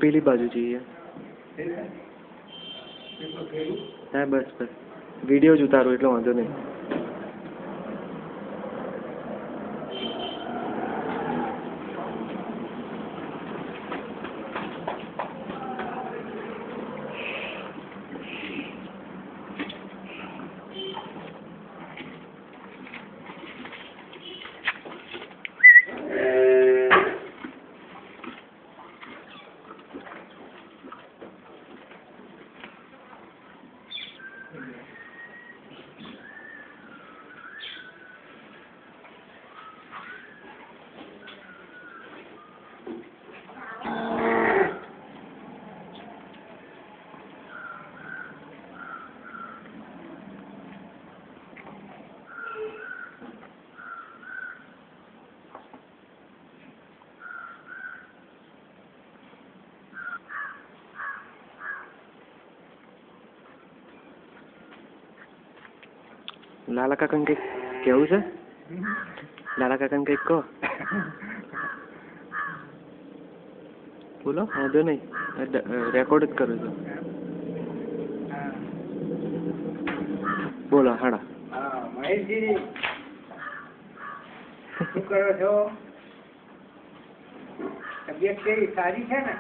પેલી બાજુ જઈએ. હા બસ બસ વિડીયો જ ઉતારો એટલે વાંધો નહીં. લાલા કાકાને કંઈક કેવું છે? લાલા કાકાને કંઈક કહો. બોલો વાંધો નહીં રેકોર્ડ જ કરું છું. બોલો હાડા. મહેશજી શું કરો છો? તબિયત કેવી સારી છે ને?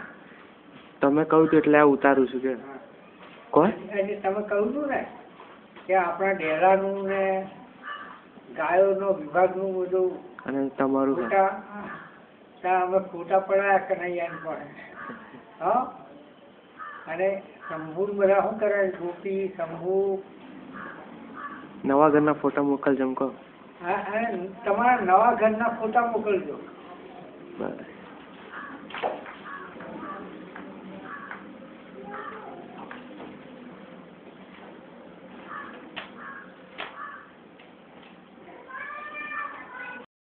તમે કહું છું એટલે આ ઉતારું છું કે કોણ? તમે કહું છું ને કે આપણા ડેરાનું ને ગાયોનો વિભાગનું બધું અને તમારું અમે ફોટા પડાયા કનૈયાને પણ હા. અને શંભુ બધા શું કરે? ગોપી શંભુ નવા ઘરના ફોટા મોકલજો એમ કહો. હા અને તમારા નવા ઘરના ફોટા મોકલજો. બસ